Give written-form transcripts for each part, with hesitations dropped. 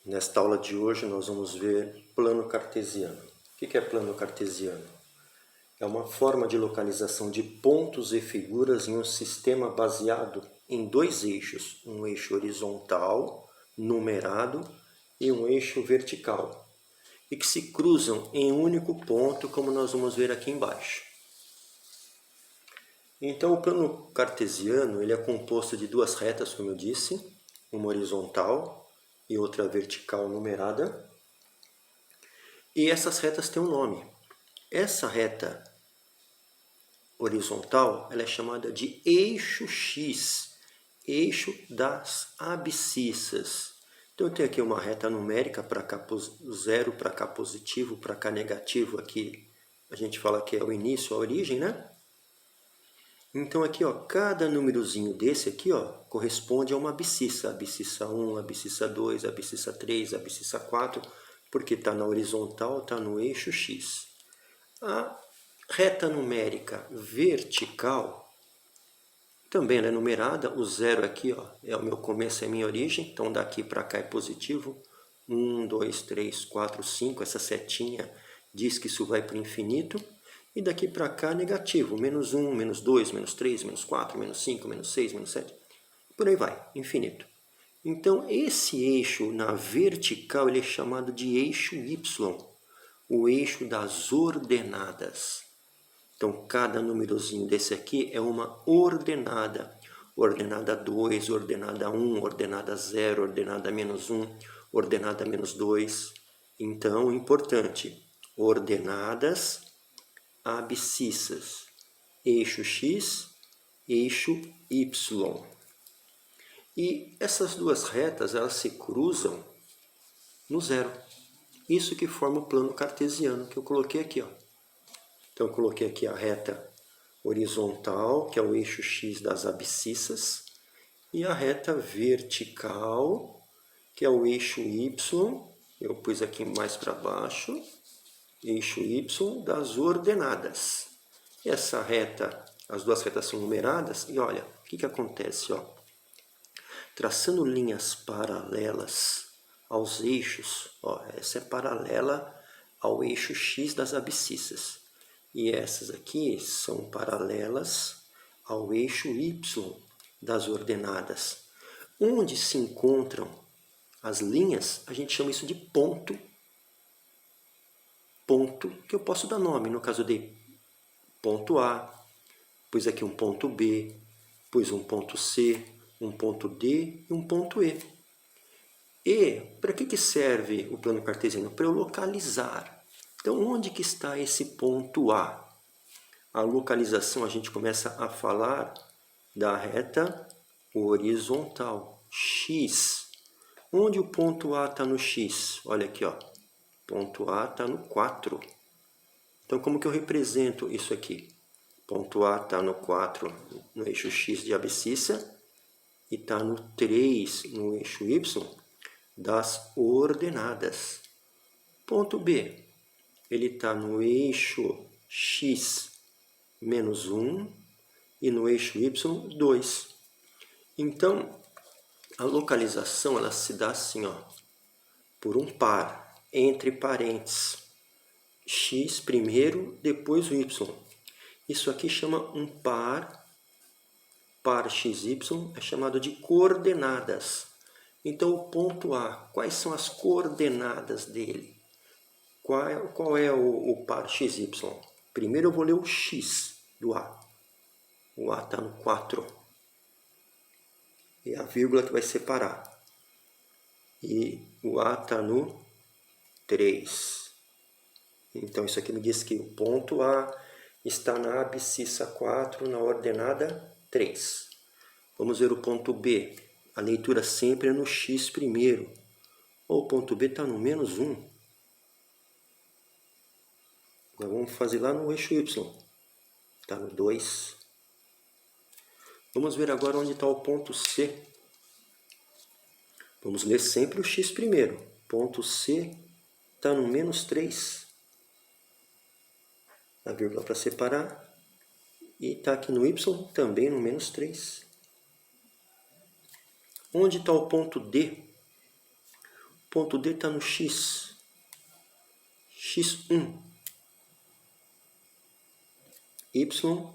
Nesta aula de hoje nós vamos ver plano cartesiano. O que é plano cartesiano? É uma forma de localização de pontos e figuras em um sistema baseado em dois eixos, um eixo horizontal, numerado, e um eixo vertical, e que se cruzam em um único ponto, como nós vamos ver aqui embaixo. Então, o plano cartesiano ele é composto de duas retas, como eu disse, uma horizontal e outra vertical numerada. E essas retas têm um nome. Essa reta horizontal ela é chamada de eixo X, eixo das abscissas. Então, eu tenho aqui uma reta numérica, para cá zero, para cá positivo, para cá negativo. Aqui a gente fala que é o início, a origem, né? Então, aqui, ó, cada númerozinho desse aqui, ó, corresponde a uma abscissa. Abscissa 1, abscissa 2, abscissa 3, abscissa 4, porque está na horizontal, está no eixo X. A reta numérica vertical também ela é numerada. O zero aqui, ó, é o meu começo, é a minha origem. Então, daqui para cá é positivo. 1, 2, 3, 4, 5. Essa setinha diz que isso vai para o infinito. E daqui para cá negativo, menos 1, menos 2, menos 3, menos 4, menos 5, menos 6, menos 7. Por aí vai, infinito. Então, esse eixo na vertical ele é chamado de eixo Y, o eixo das ordenadas. Então, cada númerozinho desse aqui é uma ordenada. Ordenada 2, ordenada 1, ordenada 0, ordenada menos 1, ordenada menos 2. Então, importante, ordenadas abscissas, eixo X, eixo Y. E essas duas retas elas se cruzam no zero. Isso que forma o plano cartesiano que eu coloquei aqui, ó. Então eu coloquei aqui a reta horizontal, que é o eixo X das abscissas, e a reta vertical, que é o eixo Y. Eu pus aqui mais para baixo, eixo Y das ordenadas. Essa reta, as duas retas são numeradas, e olha, o que acontece? Ó? Traçando linhas paralelas aos eixos, ó, essa é paralela ao eixo X das abscissas. E essas aqui são paralelas ao eixo Y das ordenadas. Onde se encontram as linhas, a gente chama isso de ponto. Ponto que eu posso dar nome, no caso de ponto A, pus aqui um ponto B, pus um ponto C, um ponto D e um ponto E. E para que serve o plano cartesiano? Para eu localizar. Então, onde que está esse ponto A? A localização, a gente começa a falar da reta horizontal, X. Onde o ponto A está no X? Olha aqui, ó. Ponto A está no 4. Então, como que eu represento isso aqui? Ponto A está no 4, no eixo X de abscissa, e está no 3, no eixo Y, das ordenadas. Ponto B, ele está no eixo X menos 1 e no eixo Y 2. Então, a localização ela se dá assim, ó, por um par, entre parênteses. X primeiro, depois o Y. Isso aqui chama um par XY é chamado de coordenadas. Então, o ponto A, quais são as coordenadas dele? Qual é o par XY? Primeiro eu vou ler o X do A. O A está no 4. E a vírgula que vai separar. E o A está no 3. Então, isso aqui me diz que o ponto A está na abscissa 4, na ordenada 3. Vamos ver o ponto B. A leitura sempre é no X primeiro. O ponto B está no menos 1. Agora vamos fazer lá no eixo Y. Está no 2. Vamos ver agora onde está o ponto C. Vamos ler sempre o X primeiro. Ponto C está no menos 3. A vírgula para separar. E está aqui no Y também no menos 3. Onde está o ponto D? Ponto D está no X. X1. Y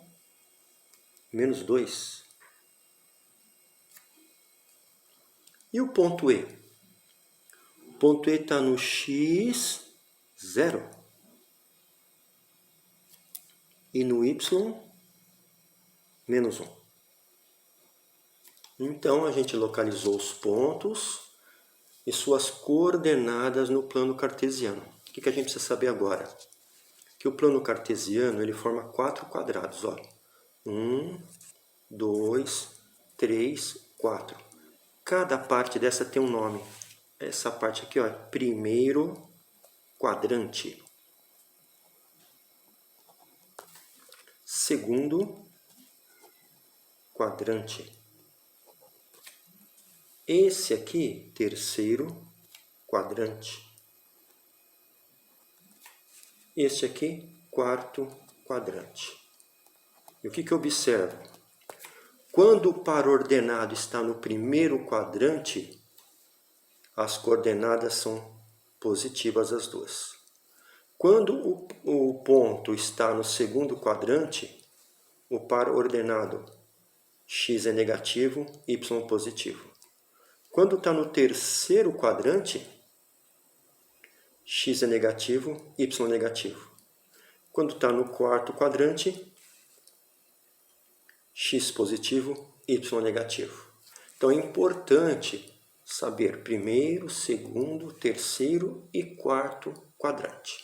menos 2. E o ponto E? O ponto E está no X0. E no Y menos 1. Então, a gente localizou os pontos e suas coordenadas no plano cartesiano. O que a gente precisa saber agora? Que o plano cartesiano ele forma 4 quadrados. Ó. 1, 2, 3, 4. Cada parte dessa tem um nome. Essa parte aqui ó, é primeiro quadrante. Segundo quadrante. Esse aqui, terceiro quadrante. Este aqui, quarto quadrante. E o que eu observo? Quando o par ordenado está no primeiro quadrante, as coordenadas são positivas as duas. Quando o ponto está no segundo quadrante, o par ordenado x é negativo, y positivo. Quando está no terceiro quadrante, x é negativo, y negativo. Quando está no quarto quadrante, x positivo, y negativo. Então é importante saber primeiro, segundo, terceiro e quarto quadrante.